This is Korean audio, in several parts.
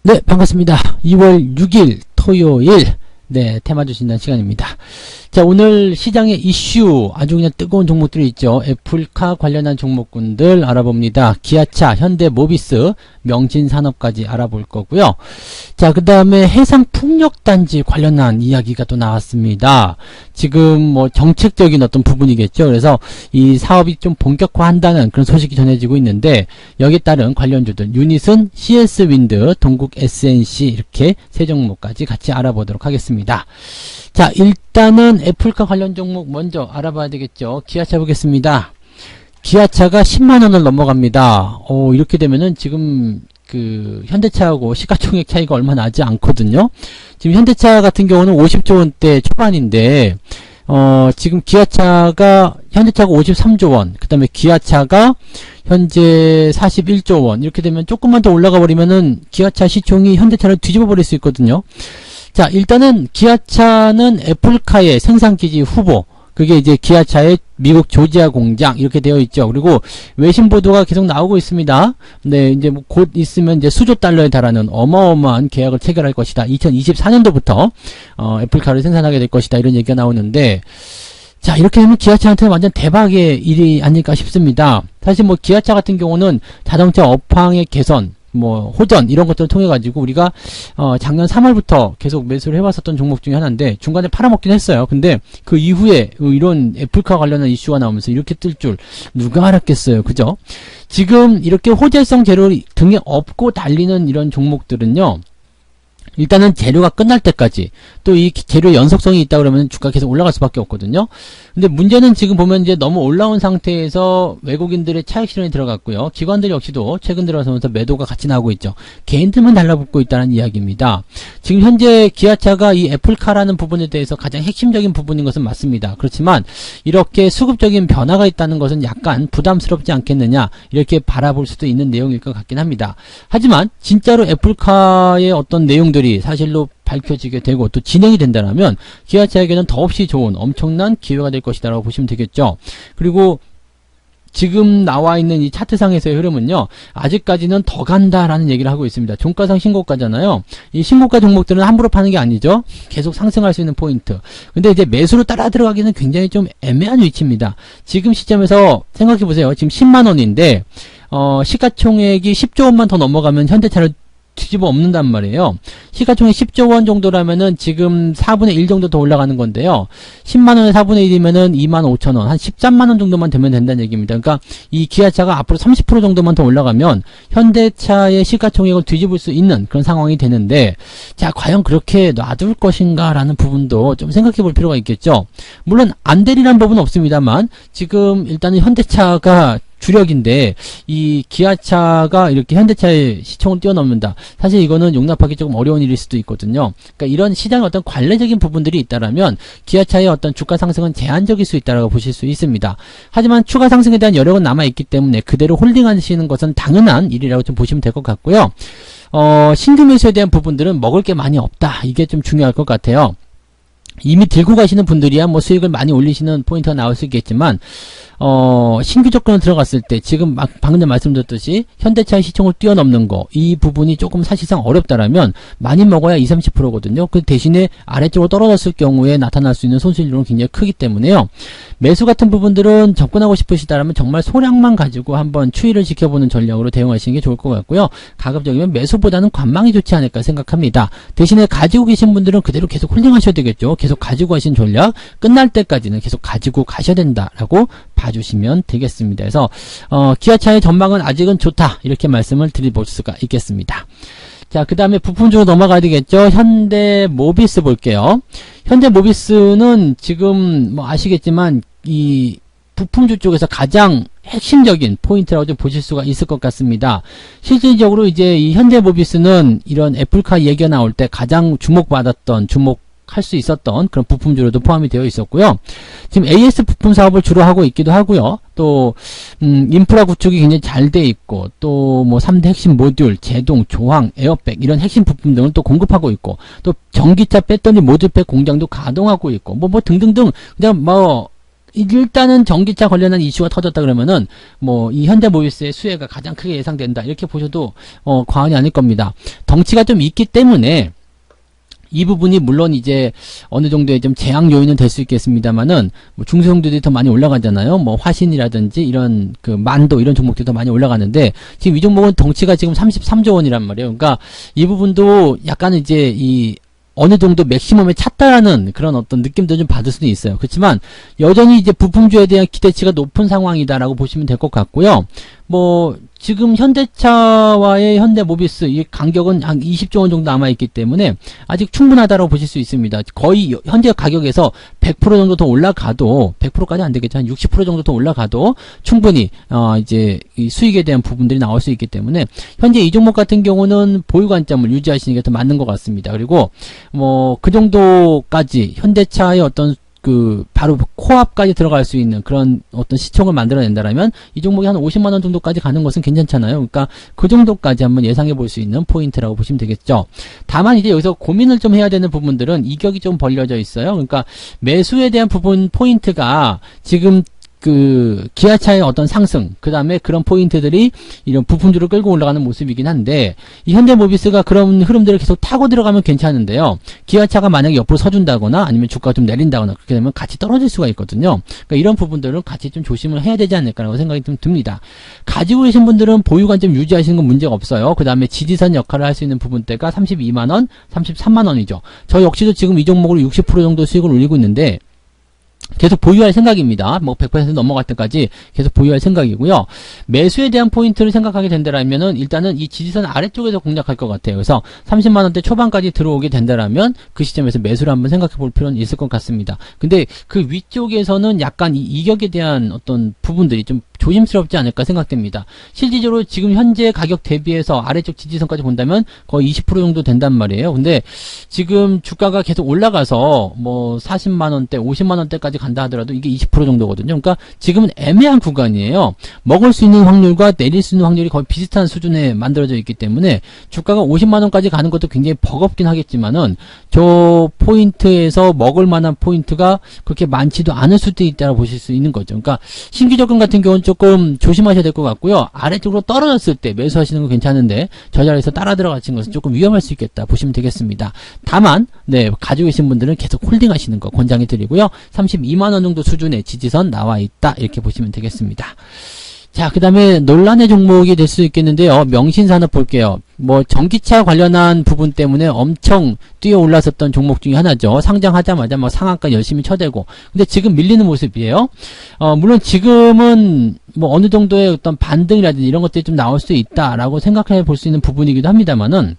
네, 반갑습니다. 2월 6일 토요일, 네, 테마 주신다는 시간입니다. 자, 오늘 시장의 이슈, 아주 그냥 뜨거운 종목들이 있죠. 애플카 관련한 종목군들 알아봅니다. 기아차, 현대모비스, 명진산업까지 알아볼 거고요. 자, 그 다음에 해상풍력단지 관련한 이야기가 또 나왔습니다. 지금 뭐 정책적인 어떤 부분이겠죠. 그래서 이 사업이 좀 본격화한다는 그런 소식이 전해지고 있는데, 여기에 따른 관련주들, 유닛은 CS윈드, 동국 SNC 이렇게 세 종목까지 같이 알아보도록 하겠습니다. 자, 일단은 애플카 관련 종목 먼저 알아봐야 되겠죠. 기아차 보겠습니다. 기아차가 10만원을 넘어갑니다. 이렇게 되면은 지금 그 현대차하고 시가총액 차이가 얼마 나지 않거든요. 지금 현대차 같은 경우는 50조 원대 초반인데 지금 현대차가 53조 원, 그 다음에 기아차가 현재 41조 원, 이렇게 되면 조금만 더 올라가 버리면은 기아차 시총이 현대차를 뒤집어 버릴 수 있거든요. 자, 일단은 기아차는 애플카의 생산기지 후보, 그게 이제 기아차의 미국 조지아 공장 이렇게 되어 있죠. 그리고 외신 보도가 계속 나오고 있습니다. 네, 이제 뭐 곧 있으면 이제 수조 달러에 달하는 어마어마한 계약을 체결할 것이다. 2024년도부터 애플카를 생산하게 될 것이다. 이런 얘기가 나오는데, 자, 이렇게 되면 기아차한테는 완전 대박의 일이 아닐까 싶습니다. 사실 뭐 기아차 같은 경우는 자동차 업황의 개선, 뭐 호전 이런 것들을 통해 가지고 우리가 작년 3월부터 계속 매수를 해왔었던 종목 중에 하나인데, 중간에 팔아먹긴 했어요. 근데 그 이후에 이런 애플카 관련한 이슈가 나오면서 이렇게 뜰 줄 누가 알았겠어요. 그죠? 지금 이렇게 호재성 재료를 등에 업고 달리는 이런 종목들은요, 일단은 재료가 끝날 때까지, 또 이 재료 연속성이 있다 그러면 주가 계속 올라갈 수밖에 없거든요. 근데 문제는 지금 보면 이제 너무 올라온 상태에서 외국인들의 차익 실현이 들어갔고요. 기관들 역시도 최근 들어서면서 매도가 같이 나오고 있죠. 개인들만 달라붙고 있다는 이야기입니다. 지금 현재 기아차가 이 애플카라는 부분에 대해서 가장 핵심적인 부분인 것은 맞습니다. 그렇지만 이렇게 수급적인 변화가 있다는 것은 약간 부담스럽지 않겠느냐, 이렇게 바라볼 수도 있는 내용일 것 같긴 합니다. 하지만 진짜로 애플카의 어떤 내용들이 사실로 밝혀지게 되고 또 진행이 된다면 기아차에게는 더없이 좋은 엄청난 기회가 될 것이다 라고 보시면 되겠죠. 그리고 지금 나와 있는 이 차트상에서의 흐름은요, 아직까지는 더 간다라는 얘기를 하고 있습니다. 종가상 신고가잖아요. 이 신고가 종목들은 함부로 파는 게 아니죠. 계속 상승할 수 있는 포인트. 근데 이제 매수로 따라 들어가기는 굉장히 좀 애매한 위치입니다. 지금 시점에서 생각해 보세요. 지금 10만원인데 시가총액이 10조 원만 더 넘어가면 현대차를 뒤집어 엎는단 말이에요. 시가총액 10조 원 정도라면은 지금 4분의 1 정도 더 올라가는 건데요. 10만원에 4분의 1이면은 2만 5천원, 한 13만원 정도만 되면 된다는 얘기입니다. 그러니까 이 기아차가 앞으로 30% 정도만 더 올라가면 현대차의 시가총액을 뒤집을 수 있는 그런 상황이 되는데, 자, 과연 그렇게 놔둘 것인가 라는 부분도 좀 생각해 볼 필요가 있겠죠. 물론 안 되리란 법은 없습니다만, 지금 일단은 현대차가 주력인데 이 기아차가 이렇게 현대차의 시총을 뛰어넘는다. 사실 이거는 용납하기 조금 어려운 일일 수도 있거든요. 그러니까 이런 시장의 어떤 관례적인 부분들이 있다라면 기아차의 어떤 주가 상승은 제한적일 수 있다라고 보실 수 있습니다. 하지만 추가 상승에 대한 여력은 남아있기 때문에 그대로 홀딩하시는 것은 당연한 일이라고 좀 보시면 될 것 같고요. 신규 매수에 대한 부분들은 먹을 게 많이 없다. 이게 좀 중요할 것 같아요. 이미 들고 가시는 분들이야 뭐 수익을 많이 올리시는 포인트가 나올 수 있겠지만, 신규 조건을 들어갔을 때 지금 방금 전에 말씀드렸듯이 현대차의 시총을 뛰어넘는 거, 이 부분이 조금 사실상 어렵다라면 많이 먹어야 20-30%거든요. 그 대신에 아래쪽으로 떨어졌을 경우에 나타날 수 있는 손실률은 굉장히 크기 때문에요. 매수 같은 부분들은 접근하고 싶으시다라면 정말 소량만 가지고 한번 추이를 지켜보는 전략으로 대응하시는 게 좋을 것 같고요. 가급적이면 매수보다는 관망이 좋지 않을까 생각합니다. 대신에 가지고 계신 분들은 그대로 계속 홀딩하셔야 되겠죠. 계속 가지고 가신 전략 끝날 때까지는 계속 가지고 가셔야 된다라고 봐주시면 되겠습니다. 그래서 기아차의 전망은 아직은 좋다, 이렇게 말씀을 드려볼 수가 있겠습니다. 자, 그 다음에 부품주로 넘어가야 되겠죠. 현대모비스 볼게요. 현대모비스는 지금 뭐 아시겠지만 이 부품주 쪽에서 가장 핵심적인 포인트라고 좀 보실 수가 있을 것 같습니다. 실질적으로 이제 이 현대모비스는 이런 애플카 얘기가 나올 때 가장 주목받았던, 할 수 있었던 그런 부품주로도 포함이 되어 있었고요. 지금 AS 부품 사업을 주로 하고 있기도 하고요. 또 인프라 구축이 굉장히 잘 돼 있고, 또 뭐 3대 핵심 모듈, 제동, 조항, 에어백 이런 핵심 부품 등을 또 공급하고 있고, 또 전기차 배터리 모듈팩 공장도 가동하고 있고, 뭐 등등등, 그냥 뭐 일단은 전기차 관련한 이슈가 터졌다 그러면은 뭐 이 현대모비스의 수혜가 가장 크게 예상된다 이렇게 보셔도 과언이 아닐 겁니다. 덩치가 좀 있기 때문에 이 부분이 물론 이제 어느 정도의 좀 제약 요인은 될 수 있겠습니다만은 뭐 중소형주들이 더 많이 올라가잖아요. 뭐 화신이라든지 이런 그 만도 이런 종목들이 더 많이 올라가는데 지금 이 종목은 덩치가 지금 33조 원이란 말이에요. 그러니까 이 부분도 약간 이제 이 어느 정도 맥시멈에 찼다라는 그런 어떤 느낌도 좀 받을 수도 있어요. 그렇지만 여전히 이제 부품주에 대한 기대치가 높은 상황이다라고 보시면 될 것 같고요. 뭐 지금 현대차와의 현대모비스 이 간격은 한 20조 원 정도 남아있기 때문에 아직 충분하다고 보실 수 있습니다. 거의 현재 가격에서 100% 정도 더 올라가도 100%까지 안 되겠죠. 한 60% 정도 더 올라가도 충분히 이제 이 수익에 대한 부분들이 나올 수 있기 때문에 현재 이 종목 같은 경우는 보유 관점을 유지하시는 게 더 맞는 것 같습니다. 그리고 뭐 그 정도까지 현대차의 어떤 그 바로 코앞까지 들어갈 수 있는 그런 어떤 시총을 만들어낸다라면 이 종목이 한 50만 원 정도까지 가는 것은 괜찮잖아요. 그러니까 그 정도까지 한번 예상해 볼 수 있는 포인트라고 보시면 되겠죠. 다만 이제 여기서 고민을 좀 해야 되는 부분들은 이격이 좀 벌려져 있어요. 그러니까 매수에 대한 부분 포인트가 지금 그 기아차의 어떤 상승, 그 다음에 그런 포인트들이 이런 부품주를 끌고 올라가는 모습이긴 한데 이 현대모비스가 그런 흐름들을 계속 타고 들어가면 괜찮은데요. 기아차가 만약에 옆으로 서준다거나 아니면 주가가 좀 내린다거나 그렇게 되면 같이 떨어질 수가 있거든요. 그러니까 이런 부분들은 같이 좀 조심을 해야 되지 않을까라고 생각이 좀 듭니다. 가지고 계신 분들은 보유 관점 유지하시는 건 문제가 없어요. 그 다음에 지지선 역할을 할 수 있는 부분대가 32만원, 33만원이죠. 저 역시도 지금 이 종목으로 60% 정도 수익을 올리고 있는데 계속 보유할 생각입니다. 뭐 100% 넘어갈 때까지 계속 보유할 생각이고요. 매수에 대한 포인트를 생각하게 된다라면은 일단은 이 지지선 아래쪽에서 공략할 것 같아요. 그래서 30만 원대 초반까지 들어오게 된다라면 그 시점에서 매수를 한번 생각해 볼 필요는 있을 것 같습니다. 근데 그 위쪽에서는 약간 이 이격에 대한 어떤 부분들이 좀 조심스럽지 않을까 생각됩니다. 실질적으로 지금 현재 가격 대비해서 아래쪽 지지선까지 본다면 거의 20% 정도 된단 말이에요. 근데 지금 주가가 계속 올라가서 뭐 40만원대, 50만원대까지 간다 하더라도 이게 20% 정도거든요. 그러니까 지금은 애매한 구간이에요. 먹을 수 있는 확률과 내릴 수 있는 확률이 거의 비슷한 수준에 만들어져 있기 때문에 주가가 50만원까지 가는 것도 굉장히 버겁긴 하겠지만은 저 포인트에서 먹을 만한 포인트가 그렇게 많지도 않을 수도 있다고 보실 수 있는 거죠. 그러니까 신규 접근 같은 경우는 조금 조심하셔야 될 것 같고요. 아래쪽으로 떨어졌을 때 매수하시는 건 괜찮은데 저 자리에서 따라 들어가시는 것은 조금 위험할 수 있겠다 보시면 되겠습니다. 다만 가지고 계신 분들은 계속 홀딩하시는 거 권장해 드리고요. 32만원 정도 수준의 지지선 나와 있다 이렇게 보시면 되겠습니다. 자, 그 다음에 논란의 종목이 될 수 있겠는데요. 명신산업 볼게요. 뭐 전기차 관련한 부분 때문에 엄청 뛰어 올랐었던 종목 중에 하나죠. 상장하자마자 막 상한가 열심히 쳐대고 근데 지금 밀리는 모습이에요. 물론 지금은 뭐 어느 정도의 어떤 반등이라든지 이런 것들이 좀 나올 수 있다라고 생각해 볼 수 있는 부분이기도 합니다만은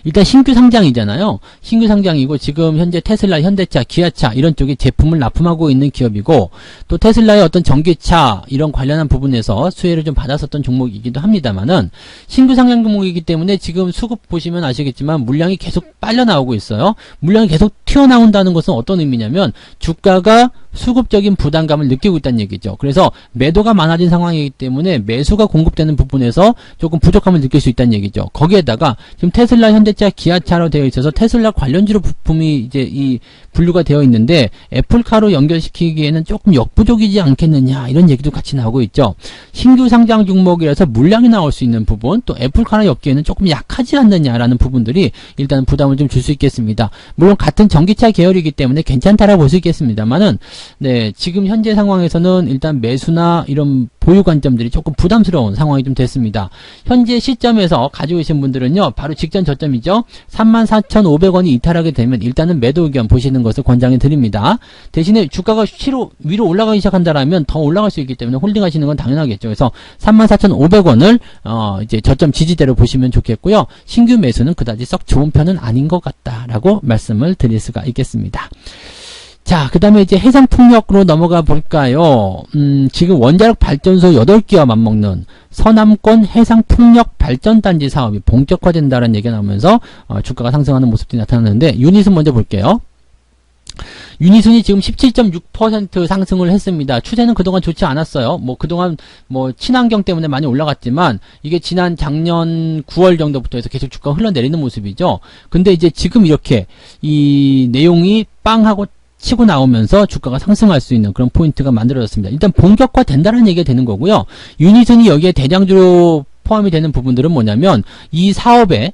일단 신규 상장이잖아요. 신규 상장이고 지금 현재 테슬라, 현대차, 기아차 이런 쪽에 제품을 납품하고 있는 기업이고 또 테슬라의 어떤 전기차 이런 관련한 부분에서 수혜를 좀 받았었던 종목이기도 합니다만은 신규 상장 종목이기 때문에 지금 수급 보시면 아시겠지만 물량이 계속 빨려 나오고 있어요. 물량이 계속 튀어나온다는 것은 어떤 의미냐면 주가가 수급적인 부담감을 느끼고 있다는 얘기죠. 그래서 매도가 많아진 상황이기 때문에 매수가 공급되는 부분에서 조금 부족함을 느낄 수 있다는 얘기죠. 거기에다가 지금 테슬라, 현대차, 기아차로 되어 있어서 테슬라 관련주로 부품이 이제 이 분류가 되어 있는데 애플카로 연결시키기에는 조금 역부족이지 않겠느냐 이런 얘기도 같이 나오고 있죠. 신규 상장 종목이라서 물량이 나올 수 있는 부분 또 애플카랑 엮기에는 조금 약하지 않느냐라는 부분들이 일단 부담을 좀 줄 수 있겠습니다. 물론 같은 전기차 계열이기 때문에 괜찮다라고 볼 수 있겠습니다만은 지금 현재 상황에서는 일단 매수나 이런 보유 관점들이 조금 부담스러운 상황이 좀 됐습니다. 현재 시점에서 가지고 계신 분들은요, 바로 직전 저점이죠. 34,500원이 이탈하게 되면 일단은 매도 의견 보시는 것을 권장해 드립니다. 대신에 주가가 위로 올라가기 시작한다라면 더 올라갈 수 있기 때문에 홀딩하시는 건 당연하겠죠. 그래서 34,500원을 이제 저점 지지대로 보시면 좋겠고요. 신규 매수는 그다지 썩 좋은 편은 아닌 것 같다라고 말씀을 드릴 수가 있겠습니다. 자, 그 다음에 이제 해상풍력으로 넘어가 볼까요? 지금 원자력 발전소 8개와 맞먹는 서남권 해상풍력 발전단지 사업이 본격화된다는 얘기가 나오면서 주가가 상승하는 모습들이 나타나는데 유닛은 먼저 볼게요. 유닛순이 지금 17.6% 상승을 했습니다. 추세는 그동안 좋지 않았어요. 뭐 그동안 뭐 친환경 때문에 많이 올라갔지만 이게 지난 작년 9월 정도부터 해서 계속 주가가 흘러내리는 모습이죠. 근데 이제 지금 이렇게 이 내용이 빵 하고 치고 나오면서 주가가 상승할 수 있는 그런 포인트가 만들어졌습니다. 일단 본격화 된다는 얘기가 되는 거고요. 유닛은 여기에 대량주로 포함이 되는 부분들은 뭐냐면 이 사업에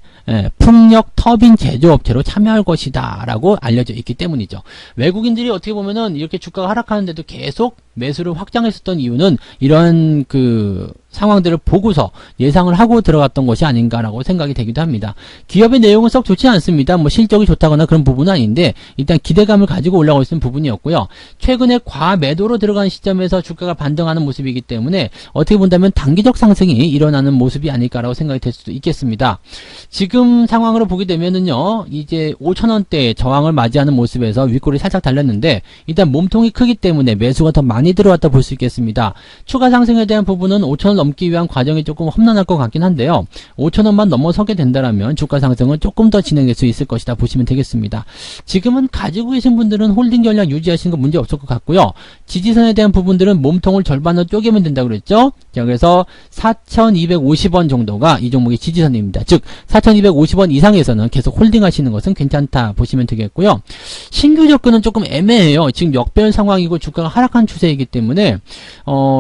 풍력 터빈 제조업체로 참여할 것이다 라고 알려져 있기 때문이죠. 외국인들이 어떻게 보면은 이렇게 주가가 하락하는데도 계속 매수를 확장했었던 이유는 이런 그 상황들을 보고서 예상을 하고 들어갔던 것이 아닌가라고 생각이 되기도 합니다. 기업의 내용은 썩 좋지 않습니다. 뭐 실적이 좋다거나 그런 부분은 아닌데 일단 기대감을 가지고 올라오고 있는 부분이었고요. 최근에 과매도로 들어간 시점에서 주가가 반등하는 모습이기 때문에 어떻게 본다면 단기적 상승이 일어나는 모습이 아닐까라고 생각이 될 수도 있겠습니다. 지금 상황으로 보게 되면은요, 이제 5,000원대의 저항을 맞이하는 모습에서 윗골이 살짝 달렸는데 일단 몸통이 크기 때문에 매수가 더 많이 들어왔다 볼 수 있겠습니다. 추가 상승에 대한 부분은 5,000원 넘기 위한 과정이 조금 험난할 것 같긴 한데요. 5,000원만 넘어서게 된다면 주가 상승은 조금 더 진행될 수 있을 것이다 보시면 되겠습니다. 지금은 가지고 계신 분들은 홀딩 전략 유지하시는 거 문제 없을 것 같고요. 지지선에 대한 부분들은 몸통을 절반으로 쪼개면 된다고 그랬죠. 자, 그래서 4,250원 정도가 이 종목의 지지선입니다. 즉 4,250원 이상에서는 계속 홀딩 하시는 것은 괜찮다 보시면 되겠고요. 신규 접근은 조금 애매해요. 지금 역별 상황이고 주가가 하락한 추세이기 때문에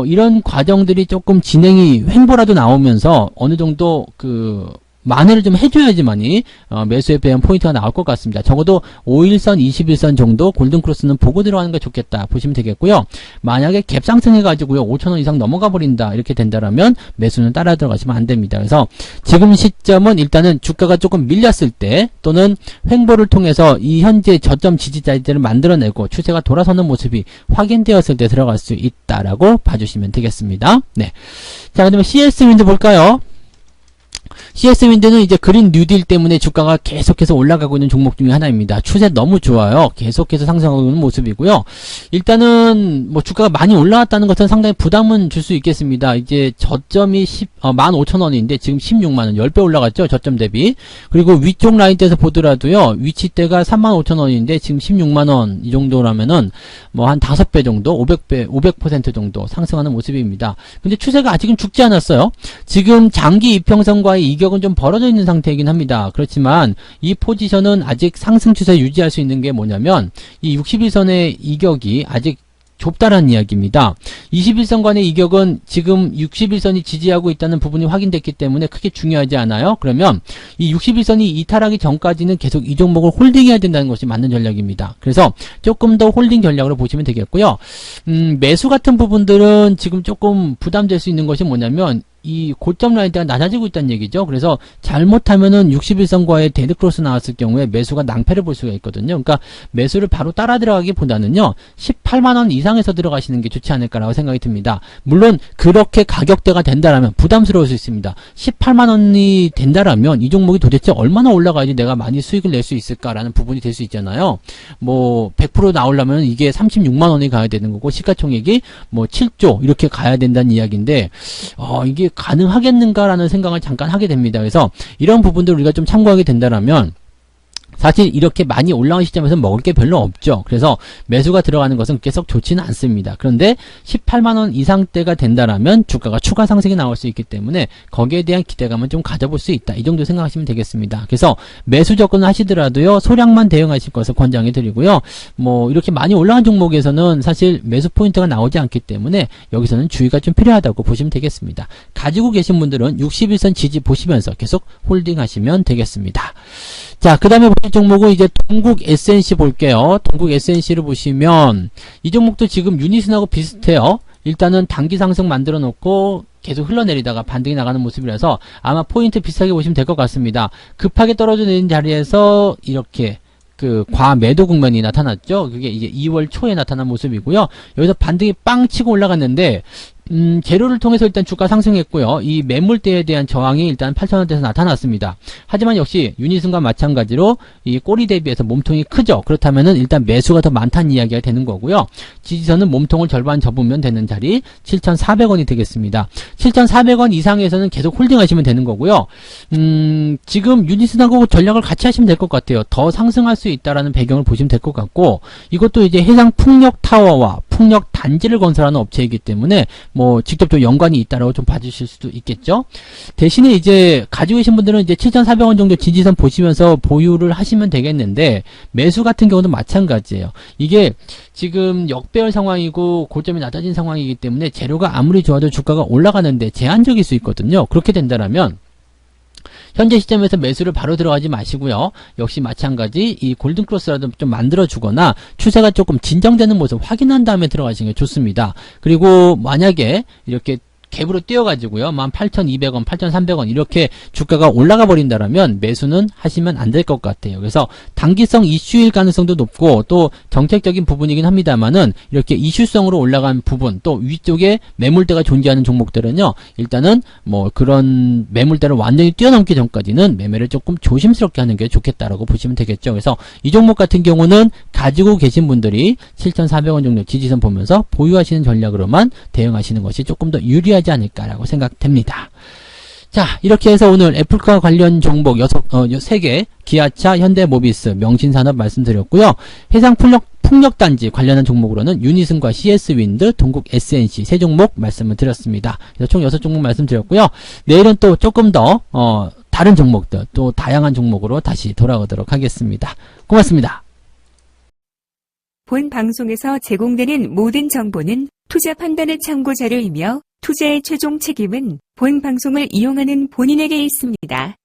이런 과정들이 조금 진행이 횡보라도 나오면서 어느 정도 그 만회를 좀 해줘야지만이 매수에 대한 포인트가 나올 것 같습니다. 적어도 5일선, 21선 정도 골든크로스는 보고 들어가는 게 좋겠다 보시면 되겠고요. 만약에 갭 상승해가지고요 5,000원 이상 넘어가 버린다 이렇게 된다라면 매수는 따라 들어가시면 안 됩니다. 그래서 지금 시점은 일단은 주가가 조금 밀렸을 때 또는 횡보를 통해서 이 현재 저점 지지자리들을 만들어내고 추세가 돌아서는 모습이 확인되었을 때 들어갈 수 있다라고 봐주시면 되겠습니다. 네. 자, 그다음에 CS-윈드 볼까요? CS-윈드는 이제 그린 뉴딜 때문에 주가가 계속해서 올라가고 있는 종목 중에 하나입니다. 추세 너무 좋아요. 계속해서 상승하고 있는 모습이고요. 일단은 뭐 주가가 많이 올라왔다는 것은 상당히 부담은 줄 수 있겠습니다. 이제 저점이 15,000원인데 지금 16만원, 10배 올라갔죠. 저점 대비. 그리고 위쪽 라인대에서 보더라도요. 위치대가 35,000원인데 지금 16만원 이 정도라면은 뭐 한 5배 정도, 500% 정도 상승하는 모습입니다. 근데 추세가 아직은 죽지 않았어요. 지금 장기 이평선과의 이격은 좀 벌어져 있는 상태이긴 합니다. 그렇지만 이 포지션은 아직 상승 추세 유지할 수 있는 게 뭐냐면 이 61선의 이격이 아직 좁다라는 이야기입니다. 21선간의 이격은 지금 61선이 지지하고 있다는 부분이 확인됐기 때문에 크게 중요하지 않아요. 그러면 이 61선이 이탈하기 전까지는 계속 이 종목을 홀딩해야 된다는 것이 맞는 전략입니다. 그래서 조금 더 홀딩 전략으로 보시면 되겠고요. 매수 같은 부분들은 지금 조금 부담될 수 있는 것이 뭐냐면 이 고점 라인대가 낮아지고 있다는 얘기죠. 그래서 잘못하면은 61선과의 데드크로스 나왔을 경우에 매수가 낭패를 볼 수가 있거든요. 그러니까 매수를 바로 따라 들어가기보다는요 18만원 이상에서 들어가시는 게 좋지 않을까라고 생각이 듭니다. 물론 그렇게 가격대가 된다라면 부담스러울 수 있습니다. 18만원이 된다라면 이 종목이 도대체 얼마나 올라가야지 내가 많이 수익을 낼 수 있을까라는 부분이 될 수 있잖아요. 뭐 100% 나오려면 이게 36만원이 가야 되는 거고 시가총액이 뭐 7조 이렇게 가야 된다는 이야기인데 이게 가능하겠는가라는 생각을 잠깐 하게 됩니다. 그래서 이런 부분들 우리가 좀 참고하게 된다라면 사실 이렇게 많이 올라온 시점에서 먹을 게 별로 없죠. 그래서 매수가 들어가는 것은 계속 좋지는 않습니다. 그런데 18만원 이상대가 된다라면 주가가 추가 상승이 나올 수 있기 때문에 거기에 대한 기대감은 좀 가져볼 수 있다. 이 정도 생각하시면 되겠습니다. 그래서 매수 접근을 하시더라도요 소량만 대응하실 것을 권장해 드리고요. 뭐 이렇게 많이 올라간 종목에서는 사실 매수 포인트가 나오지 않기 때문에 여기서는 주의가 좀 필요하다고 보시면 되겠습니다. 가지고 계신 분들은 61선 지지 보시면서 계속 홀딩 하시면 되겠습니다. 자, 그 다음에 보실 종목은 이제 동국 SNC 볼게요. 동국 SNC를 보시면 이 종목도 지금 유니슨하고 비슷해요. 일단은 단기 상승 만들어 놓고 계속 흘러내리다가 반등이 나가는 모습이라서 아마 포인트 비슷하게 보시면 될 것 같습니다. 급하게 떨어져 내린 자리에서 이렇게 그 과매도 국면이 나타났죠. 그게 이제 2월 초에 나타난 모습이고요. 여기서 반등이 빵 치고 올라갔는데 재료를 통해서 일단 주가 상승했고요. 이 매물대에 대한 저항이 일단 8,000원대에서 나타났습니다. 하지만 역시 유니슨과 마찬가지로 이 꼬리 대비해서 몸통이 크죠. 그렇다면은 일단 매수가 더 많다는 이야기가 되는 거고요. 지지선은 몸통을 절반 접으면 되는 자리 7,400원이 되겠습니다. 7,400원 이상에서는 계속 홀딩하시면 되는 거고요. 지금 유니슨하고 전략을 같이 하시면 될 것 같아요. 더 상승할 수 있다라는 배경을 보시면 될 것 같고 이것도 이제 해상 풍력 타워와 풍력 단지를 건설하는 업체이기 때문에 뭐 직접적으로 연관이 있다라고 좀 봐주실 수도 있겠죠. 대신에 이제 가지고 계신 분들은 이제 7,400원 정도 지지선 보시면서 보유를 하시면 되겠는데, 매수 같은 경우도 마찬가지예요. 이게 지금 역배열 상황이고 고점이 낮아진 상황이기 때문에 재료가 아무리 좋아도 주가가 올라가는데 제한적일 수 있거든요. 그렇게 된다면 현재 시점에서 매수를 바로 들어가지 마시고요. 역시 마찬가지 이 골든크로스라도 좀 만들어주거나 추세가 조금 진정되는 모습 확인한 다음에 들어가시는 게 좋습니다. 그리고 만약에 이렇게 갭으로 뛰어가지고요. 18,200원, 8,300원 이렇게 주가가 올라가 버린다라면 매수는 하시면 안 될 것 같아요. 그래서 단기성 이슈일 가능성도 높고 또 정책적인 부분이긴 합니다만은 이렇게 이슈성으로 올라간 부분 또 위쪽에 매물대가 존재하는 종목들은요. 일단은 뭐 그런 매물대를 완전히 뛰어넘기 전까지는 매매를 조금 조심스럽게 하는 게 좋겠다라고 보시면 되겠죠. 그래서 이 종목 같은 경우는 가지고 계신 분들이 7,400원 정도 지지선 보면서 보유하시는 전략으로만 대응하시는 것이 조금 더 유리하지 않을까라고 생각됩니다. 자, 이렇게 해서 오늘 애플카 관련 종목 3개, 기아차, 현대모비스, 명신산업 말씀드렸고요. 해상 풍력단지 관련한 종목으로는 유니슨과 CS윈드, 동국 SNC 세 종목 말씀을 드렸습니다. 그래서 총 6종목 말씀드렸고요. 내일은 또 조금 더 다른 종목들, 또 다양한 종목으로 다시 돌아오도록 하겠습니다. 고맙습니다. 본 방송에서 제공되는 모든 정보는 투자 판단의 참고 자료이며 투자의 최종 책임은 본 방송을 이용하는 본인에게 있습니다.